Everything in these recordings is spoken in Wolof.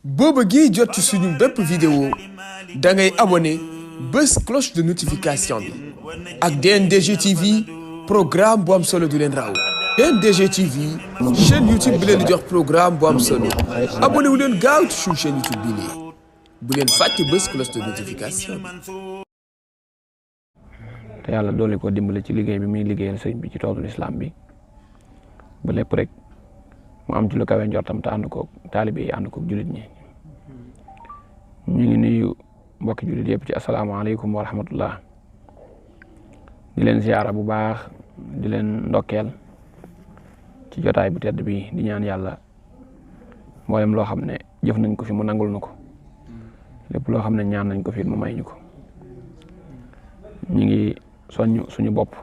boo bëggee jot ci suñu bépp vidéo da ngay abonné bés cloche de notification bi ak DNDG TV programme bu am solo du leen raw DNDG TV chaîne YouTube bi leen di jox programme bu am solo abonné wu leen gaaw ci suñu chaîne YouTube bi lee bu leen fàtte bés cloche de notification bi. te yàlla doole ko dimbale ci liggéey bi muy liggéeyal sëñ bi ci toolu islam bi ba lépp rek mu am ci lu kawe njortam te ànd koog taalibe yi ànd koog jullit ñi ñu ngi nuyu mbokki jullit yëpp ci asalaamaaleykum wa rahmatullah di leen ziyaara bu baax di leen ndokkeel ci jotaay bu tedd bi di ñaan yàlla mboolem loo xam ne jëf nañ ko fi mu nangul na ko lépp loo xam ne ñaan nañ ko fi mu may ñu ko ñu ngi soññ suñu bopp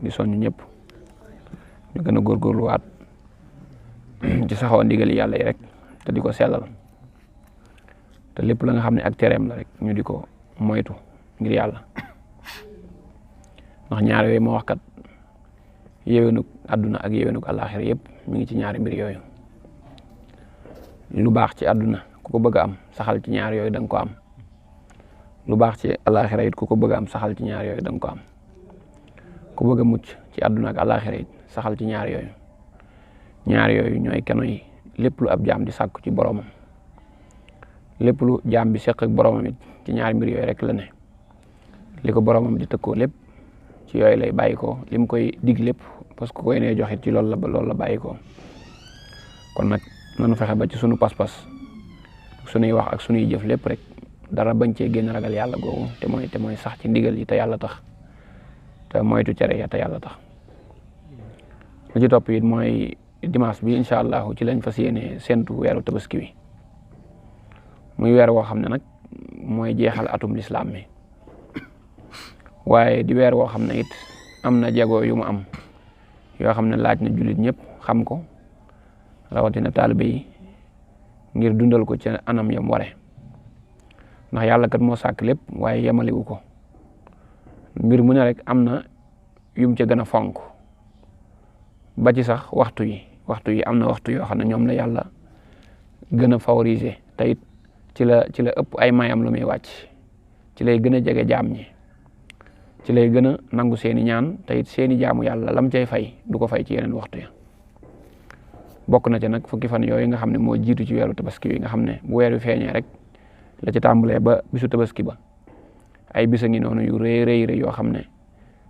di soññ ñëpp ñu gën a góorgóorluwaat ci saxoo ndigali yàlla yi rek te di ko sellal te lépp la nga xam ne ak tereem la rek ñu di ko moytu ngir yàlla ndax ñaar yooyu moo wax kat yéwénug àdduna ak yéwénug àllaaxira yëpp mi ngi ci ñaari mbir yooyu lu baax ci àdduna ku ko bëgg a am saxal ci ñaar yooyu da nga ko am lu baax ci àllaaxira it ku ko bëgg a am saxal ci ñaar yooyu da nga ko am ku bëgg a mucc ci àdduna ak àllaaxira it saxal ci ñaar yooyu ñooy keno yi lépp lu ab jaam di sàkku ci boromam lépp lu jaam bi seq ak boromam it ci ñaari mbir yooyu rek la ne li ko boromam di tëkkoo lépp ci yooyu lay bàyyi ko li mu koy dig lépp parce que koy nee joxit ci loolu la bàyyi ko kon nag nanu fexe ba ci sunu pas-pas sunuy wax ak sunuy jëf lépp rek dara bañ cee génn ragal yàlla googu te mooy sax ci ndigal yi te yàlla tax te moytu cere ya te yàlla tax lu ci topp it mooy dimanche bi incha allahu ci lañ fas yéene séntu weeru tabaski wi muy weer woo xam ne nag mooy jeexal atum lislaam mi waaye di weer woo xam ne it am na jago yu mu am yoo xam ne laaj na jullit ñëpp xam ko rawatina taalibe yi ngir dundal ko ci anam yam ware ndax yàlla kat moo sàkk lépp waaye yemaliwu ko mbir mu ne rek am na yum ca gën a fonk ba ci sax waxtu yi am na waxtu yoo xam ne ñoom la yàlla gën a favoriser te it ci la ëpp ay mayam lu muy wàcc ci lay gën a jege jaam ñi ci lay gën a nangu seeni ñaan te it seeni jaamu yàlla lam cay fay du ko fay ci yeneen waxtu ya bokk na ca nag fukki fan yooyu nga xam ne moo jiitu ci weeru tabaski wi nga xam ne bu weer wi feeñee rek la ci tàmbalee ba bisu tabaski ba ay bisa ngi noonu yu rëy yoo xam ne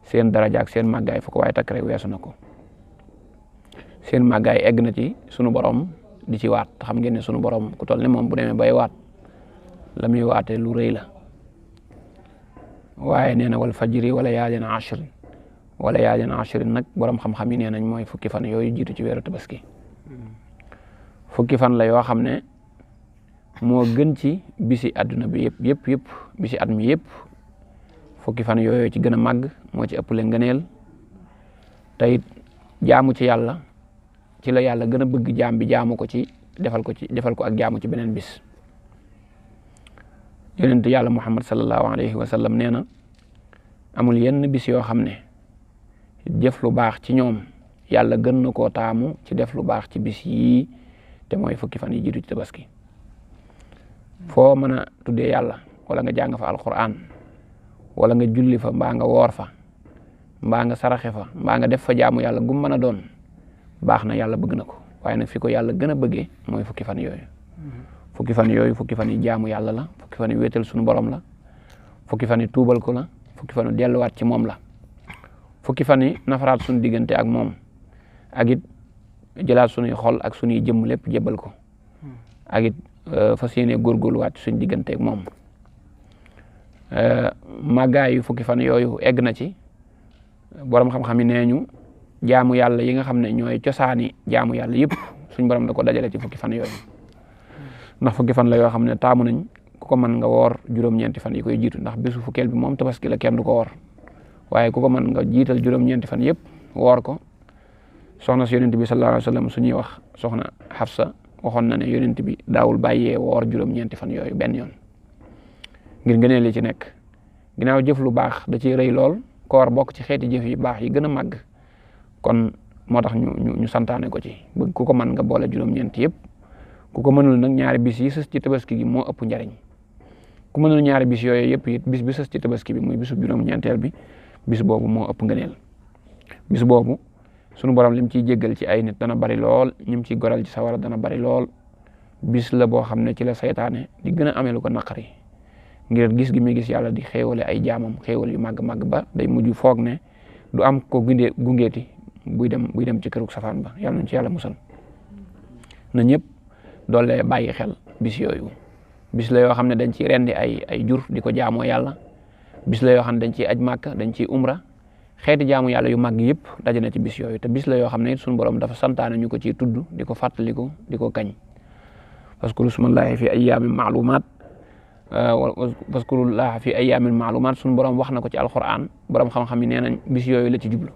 seen daraja ak seen màggaay fu ko waaye takk rek weesu na ko seen màggaay egg na ci sunu borom di ci waat te xam ngeen ne sunu borom ku toll ne moom bu demee bay waat la muy waatee lu rëy la waaye nee na wal fajri wala yaalin ashrin nag borom xam-xam yi nee nañ mooy fukki fan yooyu jiitu ci weeru tabaski fukki fan la yoo xam ne moo gën ci bisi àdduna bi yëpp bisi at mi yëpp fukki fan yooyu ci gën a màgg moo ci ëpp le ngëneel te it jaamu ci yàlla ci la yàlla gën a bëgg jaam bi jaamu ko ci defal ko ak jaamu ci beneen bis yonent yàlla muhammad sallallahu alayhi wa sallam nee na amul yenn bis yoo xam ne jëf lu baax ci ñoom yàlla gën na koo taamu ci def lu baax ci bis yii te mooy fukki fan yi jiitu ci tabaski foo mën a tuddee yàlla wala nga jàng fa alquran wala nga julli fa mbaa nga woor fa mbaa nga saraxe fa mbaa nga def fa jaamu yàlla gum mën a doon baax na yàlla bëgg na ko waaye nag fi ko yàlla gën a bëggee mooy fukki fan yooyu fukki fan yi jaamu yàlla la fukki fan yi wéetal sunu borom la fukki fan yi tuubal ko la fukki fan yi delluwaat ci moom la fukki fan yi nafaraat sunu diggante ak moom ak it jëlaat sunuy xol ak sunuy jëmm lépp jébbal ko ak it fas yéene góorgóorluwaat suñ diggante ak moom màggaayu fukki fan yooyu egg na ci borom xam-xam yi nee ñu jaamu yàlla yi nga xam ne ñooy cosaani jaamu yàlla yëpp suñ borom da ko dajale ci fukki fan yooyu ndax fukki fan la yoo xam ne taamu nañ ku ko mën nga woor juróom-ñeenti fan yi koy jiitu ndax bisu fukkeel bi moom tabaski la kenn du ko woor waaye ku ko mën nga jiital juróom-ñeenti fan yëpp woor ko soxna si yonent bi sallallahu alayhi wa sallam su ñuy wax soxna Hafsa waxoon na ne yonent bi daawul bàyyee woor juróom-ñeenti fan yooyu benn yoon ngir ngëneel li ci nekk ginnaaw jëf lu baax da ciy rëy lool koor bokk ci xeeti jëf yu baax yi gën a màgg kon moo tax ñu santaane ko ci bëgg ku ko mën nga boole juróom-ñeent yëpp ku ko mënul nag ñaari bis yi sës ci tabaski gi moo ëpp njariñ ku mënul ñaari bis yooyu yëpp it bis bi sës ci tabaski bi muy bisu juróom-ñeenteel bi bis boobu moo ëpp ngëneel bis boobu sunu borom lim ciy jéggal ci ay nit dana bari lool ñim ciy goral ci sawara dana bari lool bis la boo xam ne ci la saytaane di gën a amee lu ko naqari ngir gis gi muy gis yàlla di xéewale ay jaamam xéewal yu màgg-màgg ba day mujj foog ne du am ko gungeeti buy dem ci kërug safaan ba yàlla nañ ci yàlla musal na ñëpp doole bàyyi xel bis yooyu bis la yoo xam ne dañ ciy rendi ay jur di ko jaamoo yàlla bis la yoo xam ne dañ ciy aj màkk dañ ciy umra xeeti jaamu yàlla yu màgg yëpp daje na ci bis yooyu te bis la yoo xam ne it suñu borom dafa santaane ñu ko ciy tudd di ko fàttaliku di ko kañ waskuru smallahi fi ayyamin ma'lumat waskurullaha fi ayyamin ma'lumat suñu borom wax na ko ci alquran borom xam-xam yi nee nañ bis yooyu la ci jublu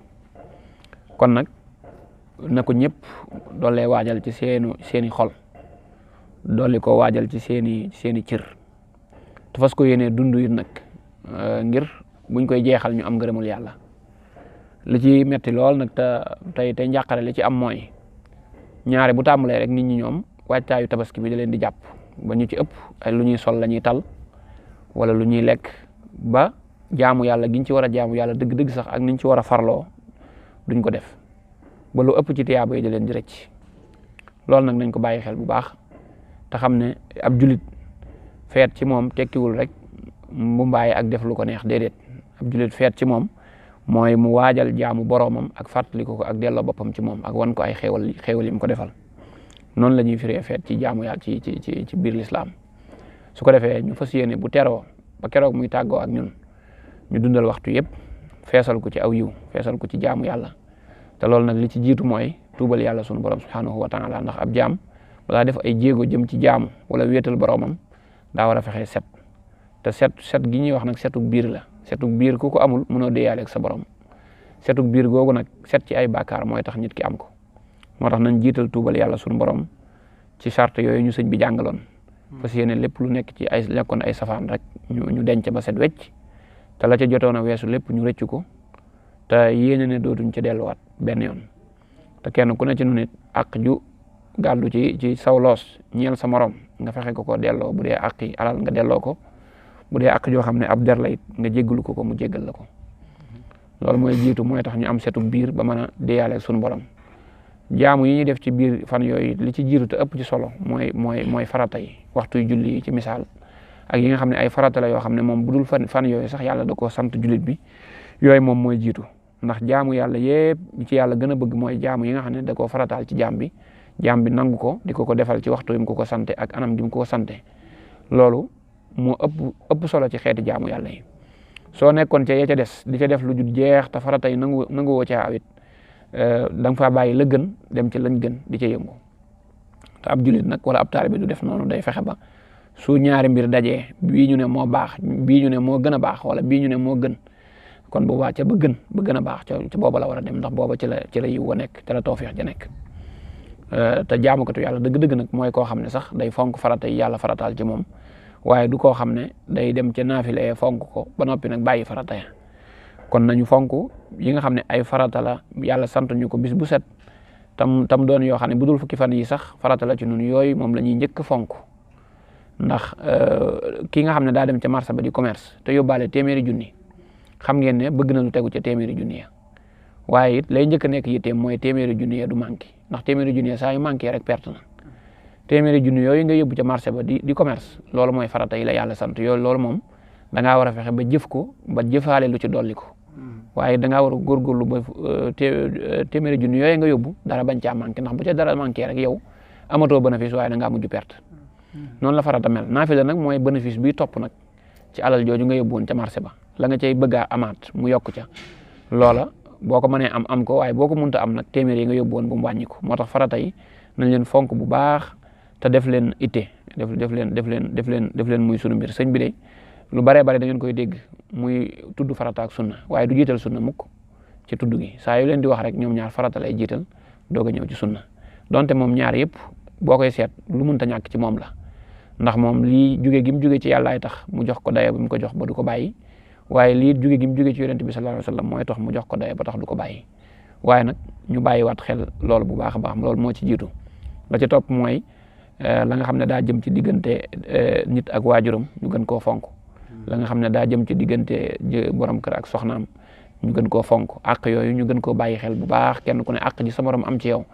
kon nag na ko ñëpp doole waajal ci seeni xol dolli ko waajal ci seeni cër te fas ko yéenee dund it nag ngir buñ koy jeexal ñu am ngërëmul yàlla li ci metti lool nag te tey njàqare li ci am mooy ñaari bu tàmbalee rek nit ñi ñoom waajtaayu tabaski bi da leen di jàpp ba ñu ci ëpp ay lu ñuy sol la ñuy tal wala lu ñuy lekk ba jaamu yàlla giñ ci war a jaamu yàlla dëgg-dëgg sax ak niñ ci war a farloo duñ ko def ba lu ëpp ci tiyaaba yi da leen di rëcc loolu nag nañ ko bàyyi xel bu baax te xam ne ab julit feet ci moom tekkiwul rek mu mbaay ak def lu ko neex déedéet ab julit feet ci moom mooy mu waajal jaamu boroomam ak fàttaliku ko ak delloo boppam ci moom ak wan ko ay xéewal yi mu ko defal noonu la ñuy firee feet ci jaamu yàlla ci biir lislaam su ko defee ñu fas yéene bu teroo ba keroog muy tàggoo ak ñun ñu dundal waxtu yëpp feesal ko ci aw yiw feesal ko ci jaamu yàlla te loolu nag li ci jiitu mooy tuubal yàlla sunu borom subhanahu wa taala ndax ab jaam balaa def ay jéego jëm ci jaamu wala wéetal boroomam daa war a fexee set te set gi ñuy wax nag setug biir la setug biir ku ko amul mënoo déyaale ak sa borom setug biir googu nag set ci ay bàkkaar mooy tax nit ki am ko moo tax nañ jiital tuubal yàlla sunu borom ci charte yooyu ñu sëñ bi jàngaloon fas yéene lépp lu nekk ci ay lekkoon ay safaan rek ñu denc ba set wecc te la ca jotoon a weesu lépp ñu rëcc ko te yéene ne dootuñ ca delluwaat benn yoon te kenn ku ne ci nu nit ak ju gàddu ci saw loos ñeel sa morom nga fexe ko delloo bu dee àqi alal nga delloo ko bu dee àq joo xam ne ab der la it nga jéggalu ko mu jéggal la ko loolu mooy jiitu mooy tax ñu am setu biir ba mën a déyaale ak sunu borom jaamu yi ñuy def ci biir fan yooyu li ci jiitu te ëpp ci solo mooy farata yi waxtu yu julli yi ci misaal ak yi nga xam ne ay farata la yoo xam ne moom bu dul fan yooyu sax yàlla da koo sant jullit bi yooyu moom mooy jiitu ndax jaamu yàlla yëpp ci yàlla gën a bëgg mooy jaamu yi nga xam ne da koo farataal ci jaam bi nangu ko di ko defal ci waxtu yi mu ko sante ak anam gi mu ko sante loolu moo ëpp solo ci xeeti jaamu yàlla yi soo nekkoon ca ya ca des di ca def lu jul jeex te farata yi nanguwoo ca awit da nga faa bàyyi la gën dem ci lañ gën di ca yëngu te ab julit nag wala ab taalibe du def noonu day fexe ba su ñaari mbir dajee bii ñu ne moo baax bii ñu ne moo gën a baax wala bii ñu ne moo gën kon boobaa ca ba gën a baax ca booba la war a dem ndax booba ci la yiw wa nekk te la tawfiix ja nekk te jaamukatu yàlla dëgg-dëgg nag mooy koo xam ne sax day fonk farata yi yàlla farataal ci moom waaye du koo xam ne day dem ca naafile fonk ko ba noppi nag bàyyi farata ya kon nañu fonk yi nga xam ne ay farata la yàlla sant ñu ko bis bu set tam doon yoo xam ne bu dul fukki fan yi sax farata la ci nun yooyu moom la ñuy njëkk fonk ndax ki nga xam ne daa dem ca marché ba di commerce te yóbbaale téeméeri junni xam ngeen ne bëgg na lu tegu ca téeméeri junni ya waaye it lay njëkk nekk yitteem mooy téeméeri junni ya du manqué ndax téeméeri junni ya saa yu manqué rek perte na téeméeri junni yooyu nga yóbbu ca marché ba di commerce loolu mooy farata yi la yàlla sant yooyu loolu moom da ngaa war a fexe ba jëf ko ba jëfaale lu ci dolli ko waaye da ngaa war a góorgóorlu ba téeméeri junni yooyu nga yóbbu dara bañ caa manqué ndax bu ca dara manqué rek yow amatoo bénéfice waaye da ngaa mujj perte noonu la farata mel naafila nag mooy bénéfice bi topp nag ci alal jooju nga yóbbu woon ca marché ba la nga cay bëgg a amaat mu yokk ca loola boo ko mënee am ko waaye boo ko mënta am nag téeméer yi nga yóbbu woon bu mu wàññi ko moo tax farata yi nañ leen fonk bu baax te def leen itte def leen muy sunu mbir sëñ bi de lu baree bare da ngeen koy dégg muy tudd farata ak sunna waaye du jiital sunna mukk ci tudd gi saa yu leen di wax rek ñoom ñaar farata lay jiital doog a ñëw ci sunna donte moom ñaar yëpp boo koy seet lu mënta ñàkk ci moom la ndax moom lii jóge gi mu jóge ci yàllaay tax mu jox ko dayo bi mu ko jox ba du ko bàyyi waaye lii jóge gi mu jóge ci yonent bi sallallahu alayhi wasallam mooy tax mu jox ko dayo ba tax du ko bàyyi waaye nag ñu bàyyiwaat xel loolu bu baax a baax loolu moo ci jiitu la ca topp mooy la nga xam ne daa jëm ci diggante nit ak waajuram ñu gën koo fonk la nga xam ne daa jëm ci diggante borom kër ak soxnaam ñu gën koo fonk àq yooyu ñu gën koo bàyyi xel bu baax kenn ku ne àq ji sa morom am ci yow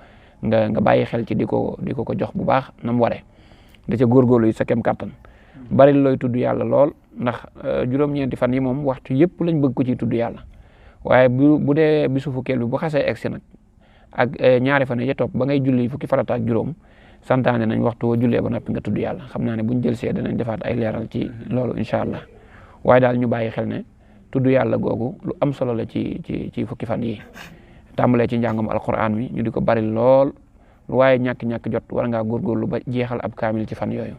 nga bàyyi xel ci di ko jox bu baax na mu waree da ca góorgóorlu yi sa kem kàttan bari looy tudd yàlla lool ndax juróom-ñeenti fan yi moom waxtu yëpp lañ bëgg ko ciy tudd yàlla waaye bu dee bisu fukkeel bi bu xasee egsi nag ak ñaari fan yi topp ba ngay julli fukki farata ak juróom santaane nañ waxtu woo jullee ba noppi nga tudd yàlla xam naa ne buñ jël see danañ defaat ay leeral ci loolu incha allah waaye daal ñu bàyyi xel ne tudd yàlla googu lu am solo la ci fukki fan yi tàmbalee ci njàngum alquran mi ñu di ko bari lool lu waaye ñàkk jot war ngaa góorgóorlu ba jeexal ab kaamil ci fan yooyu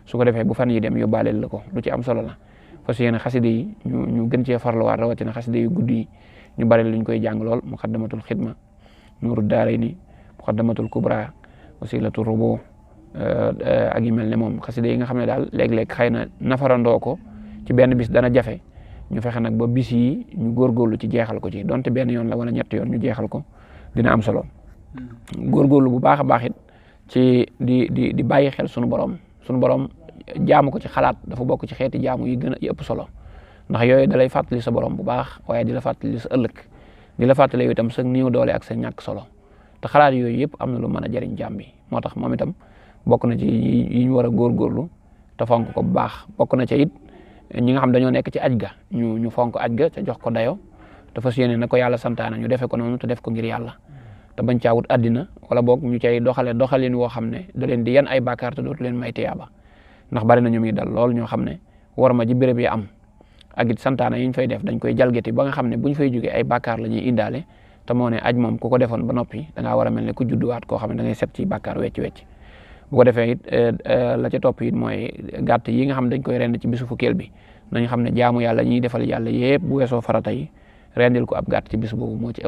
su ko defee bu fan yi dem yóbbaaleel la ko lu ci am solo la parce que yéen xaside yi ñu gën cee farluwaat rawatina xaside yu guddi yi ñu bari luñ koy jàng lool muqaddamatul xidma nuuru daarayni muqaddamatul kubra wasilatu rubo ak yu mel ne moom xaside yi nga xam ne daal léeg-léeg xëy na nafarandoo ko ci benn bis dana jafe ñu fexe nag ba bis yi ñu góorgóorlu ci jeexal ko ci donte benn yoon la wala ñetti yoon ñu jeexal ko dina am solo góorgóorlu bu baax a baax it ci di bàyyi xel sunu borom jaamu ko ci xalaat dafa bokk ci xeeti jaamu yi ëpp solo ndax yooyu dalay fàttali sa borom bu baax waaye di la fàttali sa ëllëg di la fàttali yow itam sa néew doole ak sa ñàkk solo te xalaat yooyu yëpp am na lu mën a jariñ jaam bi moo tax moom itam bokk na ci yi ñu war a góorgóorlu te fonk ko bu baax bokk na ci it ñi nga xam dañoo nekk ci aj ga ñu fonk aj ga te jox ko dayo te fas yéene na ko yàlla santaana ñu defe ko noonu te def ko ngir yàlla te bañ caa wut àddina wala boog ñu cay doxalin woo xam ne da leen di yan ay bàkkaar te dootu leen may tiyaaba ndax bari na ñu muy dal lool ñoo xam ne war ma ji béréb yi am ak it santaana yi ñu fay def dañ koy jalgati ba nga xam ne bu ñu fay jógee ay bàkkaar la ñuy indaale te moo ne aj moom ku ko defoon ba noppi da ngaa war a mel ne ku judduwaat koo xam ne da ngay set ci bàkkaar wecc bu ko defee it la ca topp it mooy gàtt yi nga xam dañ koy rend ci bisu fukkeel bi nañ xam ne jaamu yàlla ñuy defal yàlla yëpp bu weesoo farata yi rendil ko ab gàtt ci bis boobu moo ci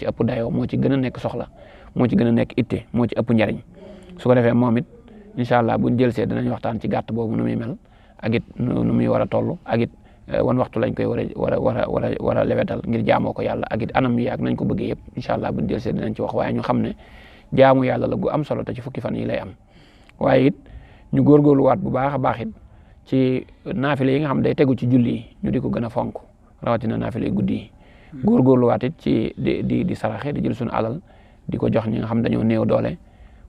ëpp dayoo moo ci gën a nekk soxla moo ci gën a nekk itte moo ci ëpp njariñ su ko defee moom it incha allah buñ jël see danañ waxtaan ci gàtt boobu nu muy mel ak it nu muy war a toll ak it wan waxtu lañ koy war a lewetal ngir jaamoo ko yàlla ak it anam yi ak nañ ko bëggee yëpp incha allah buñ jël see dinañ ci wax waaye ñu xam ne jaamu yàlla la gu am solo te ci fukki fan yi lay am waaye it ñu góorgóorluwaat bu baax a baax it ci naafile yi nga xam day tegu ci julli yi ñu di ko gën a fonk rawatina naafile yi guddi yi góorgóorluwaat it ci di saraxe di jël suñu alal di ko jox ñi nga xam dañoo néew doole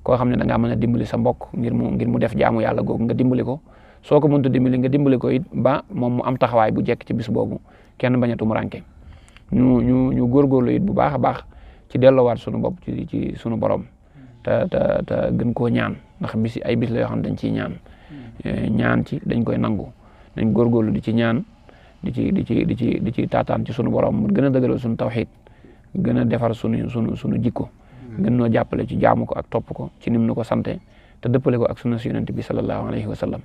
koo xam ne da ngaa mën a dimbali sa mbokk ngir mu def jaamu yàlla googu nga dimbali ko soo ko mënta dimbali nga dimbali ko it ba moom mu am taxawaay bu jekk ci bis boobu kenn bañatu mu ranke ñu góorgóorlu it bu baax a baax ci delloowaat sunu bopp ci sunu borom te gën koo ñaan ndax ay bis la yoo xam ne dañ ciy ñaan ci dañ koy nangu dañ góorgóorlu di ci ñaan di ci taataan ci sunu borom mu gën a dëgëral sunu tawxiid gën a defar sunu jikko gën noo jàppale ci jaamu ko ak topp ko ci nim nu ko sante te dëppale ko ak sunna si yonent bi sallallahu alayhi wa sallam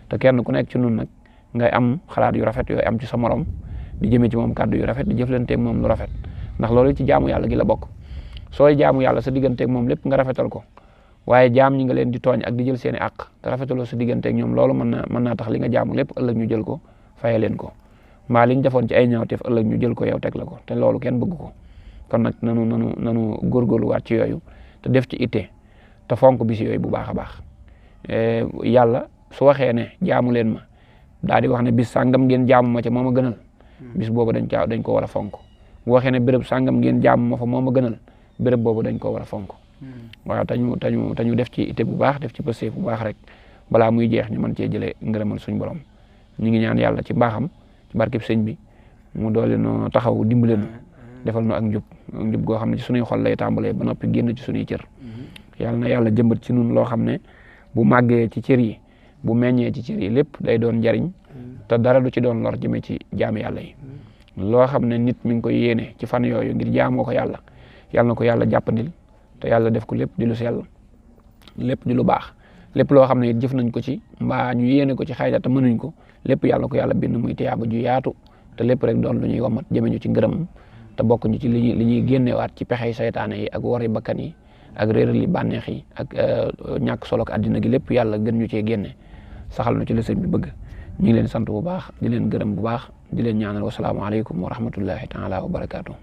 te kenn ku nekk ci nun nag ngay am xalaat yu rafet yooyu am ci sa morom di jëmee ci moom kàddu yu rafet di jëflanteeg moom lu rafet ndax loolu ci jaamu yàlla gi la bokk sooy jaamu yàlla sa digganteeg moom lépp nga rafetal ko waaye jaam ñi nga leen di tooñ ak di jël seeni àq te rafetaloo sa digganteeg ñoom loolu mën naa tax li nga jaamu lépp ëllëg ñu jël ko faye leen ko mbaa liñ defoon ci ay ñaawteef ëllëg ñu jël ko yow teg la ko te loolu kenn bëgg ko kon nag nanu góorgóorluwaat ci yooyu te def ci itte te fonk bis yooyu bu baax a baax yàlla su waxee ne jaamu leen ma daal di wax ne bis sàngam ngeen jaamu ma ca moo ma gënal bis boobu dañ ko war a fonk bu waxee ne béréb sàngam ngeen jaamu ma fa moo ma gënal béréb boobu dañ ko war a fonk waaw tañu def ci itte bu baax def ci pësté bu baax rek balaa muy jeex ñu mën cee jëlee ngërëmal suñ borom ñu ngi ñaan yàlla ci mbaaxam ci barkeb sëñ bi mu doole noo taxaw dimbale nu defal nu ak njub goo xam ne ci sunuy xol lay tàmbalee ba noppi génn ci sunuy cër yàlla na yàlla jëmbat ci nun loo xam ne bu màggee ci cër yi bu meññee ci cër yi lépp day doon njariñ te dara du ci doon lor jëmee ci jaami yàlla yi loo xam ne nit mi ngi koy yéene ci fan yooyu ngir jaamoo ko yàlla na ko yàlla jàppandil te yàlla def ko lépp di lu sell lépp di lu baax lépp loo xam ne it jëf nañ ko ci mbaa ñu yéene ko ci xayda te mënuñ ko lépp yàlla ko yàlla bind muy tiyaaba ju yaatu te lépp rek doon lu ñuy womat jëme ñu ci ngërëm te bokk ñu ci li ñuy génnewaat ci pexey saytaane yi ak wari bakkan yi ak réeral li bànneex yi ak ñàkk solo ak àddina gi lépp yàlla gën ñu cee génne saxal na ci la sëñ bi bëgg ñu ngi leen sant bu baax di leen gërëm bu baax di leen ñaanal wasalaamaaleykum wa rahmatullahi taala wa barakaatu.